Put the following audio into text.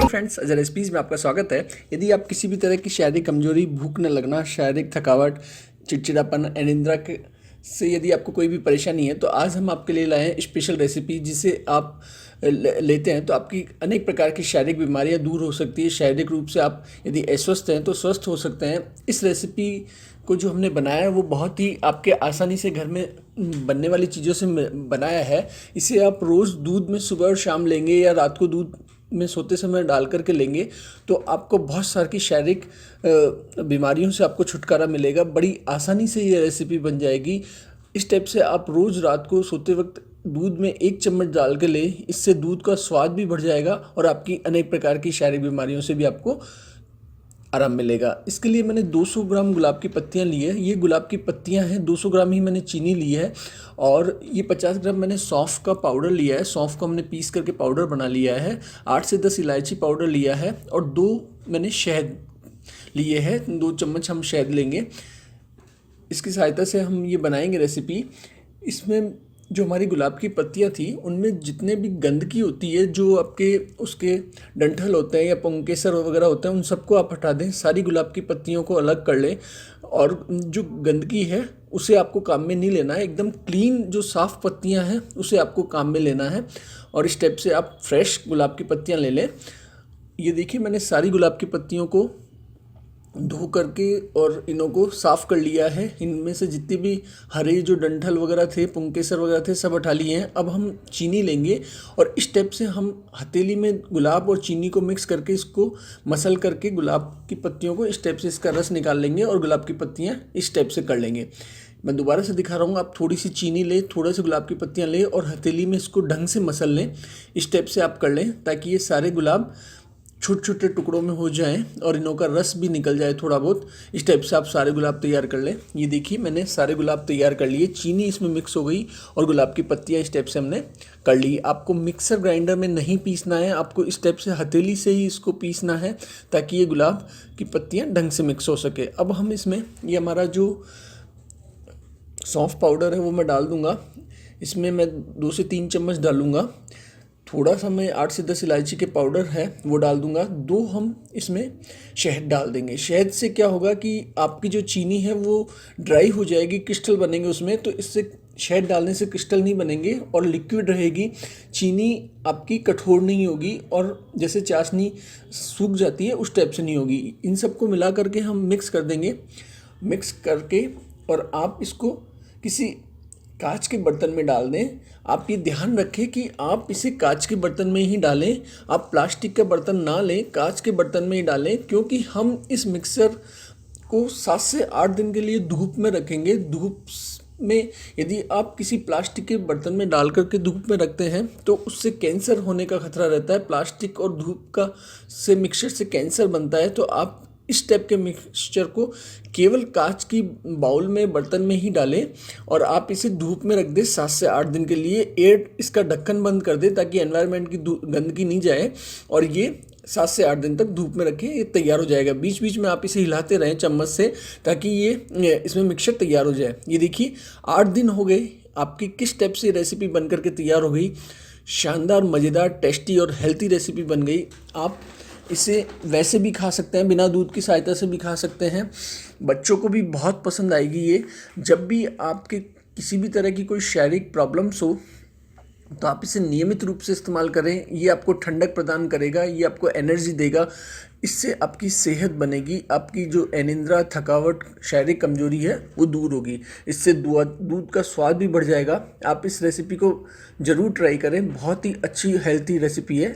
Friends, Ajay recipes में आपका स्वागत है। यदि आप किसी भी तरह की शारीरिक कमजोरी, भूख न लगना, शारीरिक थकावट, चिड़चिड़ापन, अनिद्रा के से यदि आपको कोई भी परेशानी है, तो आज हम आपके लिए लाए हैं स्पेशल रेसिपी, जिसे आप लेते हैं तो आपकी अनेक प्रकार की शारीरिक बीमारियां दूर हो सकती है। शारीरिक रूप से आप यदि अस्वस्थ हैं तो स्वस्थ हो सकते हैं। इस रेसिपी को जो हमने बनाया है वो बहुत ही आपके आसानी से घर में बनने वाली चीज़ों से बनाया है। इसे आप रोज़ दूध में सुबह और शाम लेंगे या रात को दूध में सोते समय डाल करके लेंगे तो आपको बहुत सारी की शारीरिक बीमारियों से आपको छुटकारा मिलेगा। बड़ी आसानी से ये रेसिपी बन जाएगी। इस टाइप से आप रोज़ रात को सोते वक्त दूध में 1 चम्मच डाल के लें। इससे दूध का स्वाद भी बढ़ जाएगा और आपकी अनेक प्रकार की शारीरिक बीमारियों से भी आपको आराम मिलेगा। इसके लिए मैंने 200 ग्राम गुलाब की पत्तियां ली है। ये गुलाब की पत्तियां हैं। 200 ग्राम ही मैंने चीनी ली है और ये 50 ग्राम मैंने सौंफ का पाउडर लिया है। सौंफ को हमने पीस करके पाउडर बना लिया है। 8 से 10 इलायची पाउडर लिया है और 2 मैंने शहद लिए हैं। 2 चम्मच हम शहद लेंगे। इसकी सहायता से हम ये बनाएंगे रेसिपी। इसमें जो हमारी गुलाब की पत्तियां थी उनमें जितने भी गंदगी होती है, जो आपके उसके डंठल होते हैं या पुंकेसर वगैरह होते हैं, उन सबको आप हटा दें। सारी गुलाब की पत्तियों को अलग कर लें और जो गंदगी है उसे आपको काम में नहीं लेना है। एकदम क्लीन जो साफ़ पत्तियां हैं उसे आपको काम में लेना है और इस टाइप से आप फ्रेश गुलाब की पत्तियां ले लें। ये देखिए, मैंने सारी गुलाब की पत्तियों को धो करके और इन्हों को साफ़ कर लिया है। इनमें से जितने भी हरे जो डंठल वगैरह थे, पुंकेसर वगैरह थे, सब हटा लिए हैं। अब हम चीनी लेंगे और इस टाइप से हम हथेली में गुलाब और चीनी को मिक्स करके इसको मसल करके गुलाब की पत्तियों को इस टाइप से इसका रस निकाल लेंगे और गुलाब की पत्तियाँ इस टाइप से कर लेंगे। मैं दोबारा से दिखा रहा हूँ। आप थोड़ी सी चीनी लें, थोड़े से गुलाब की पत्तियाँ लें और हथेली में इसको ढंग से मसल लें। इस टाइप से आप कर लें ताकि ये सारे गुलाब छोटे छोटे टुकड़ों में हो जाएं और इनों का रस भी निकल जाए थोड़ा बहुत। इस टाइप से आप सारे गुलाब तैयार कर लें। ये देखिए, मैंने सारे गुलाब तैयार कर लिए। चीनी इसमें मिक्स हो गई और गुलाब की पत्तियां इस टाइप से हमने कर ली। आपको मिक्सर ग्राइंडर में नहीं पीसना है, आपको इस टाइप से हथेली से ही इसको पीसना है ताकि ये गुलाब की पत्तियाँ ढंग से मिक्स हो सके। अब हम इसमें ये हमारा जो सौंफ पाउडर है वो मैं डाल दूँगा। इसमें मैं 2 से 3 चम्मच डालूँगा। थोड़ा सा मैं 8 से 10 इलायची के पाउडर है वो डाल दूंगा। 2 हम इसमें शहद डाल देंगे। शहद से क्या होगा कि आपकी जो चीनी है वो ड्राई हो जाएगी, क्रिस्टल बनेंगे उसमें। तो इससे शहद डालने से क्रिस्टल नहीं बनेंगे और लिक्विड रहेगी। चीनी आपकी कठोर नहीं होगी और जैसे चाशनी सूख जाती है उस टाइप से नहीं होगी। इन सबको मिला करके हम मिक्स कर देंगे। मिक्स करके और आप इसको किसी कांच के बर्तन में डाल दें। आप ये ध्यान रखें कि आप इसे कांच के बर्तन में ही डालें। आप प्लास्टिक का बर्तन ना लें, कांच के बर्तन में ही डालें, क्योंकि हम इस मिक्सर को 7 से 8 दिन के लिए धूप में रखेंगे। धूप में यदि आप किसी प्लास्टिक के बर्तन में डाल करके धूप में रखते हैं तो उससे कैंसर होने का खतरा रहता है। प्लास्टिक और धूप का से मिक्सचर से कैंसर बनता है। तो आप इस टाइप के मिक्सचर को केवल कांच की बाउल में, बर्तन में ही डालें और आप इसे धूप में रख दें 7 से 8 दिन के लिए। एयर इसका ढक्कन बंद कर दें ताकि एनवायरनमेंट की गंदगी नहीं जाए और ये 7 से 8 दिन तक धूप में रखें। ये तैयार हो जाएगा। बीच बीच में आप इसे हिलाते रहें चम्मच से ताकि ये इसमें मिक्सचर तैयार हो जाए। ये देखिए, 8 दिन हो गए। आपकी किस टाइप से रेसिपी बन करके तैयार हो गई। शानदार, मज़ेदार, टेस्टी और हेल्थी रेसिपी बन गई। आप इसे वैसे भी खा सकते हैं, बिना दूध की सहायता से भी खा सकते हैं। बच्चों को भी बहुत पसंद आएगी ये। जब भी आपके किसी भी तरह की कोई शारीरिक प्रॉब्लम्स हो तो आप इसे नियमित रूप से इस्तेमाल करें। ये आपको ठंडक प्रदान करेगा, ये आपको एनर्जी देगा। इससे आपकी सेहत बनेगी। आपकी जो अनिद्रा, थकावट, शारीरिक कमजोरी है वो दूर होगी। इससे दूध का स्वाद भी बढ़ जाएगा। आप इस रेसिपी को ज़रूर ट्राई करें। बहुत ही अच्छी हेल्थी रेसिपी है।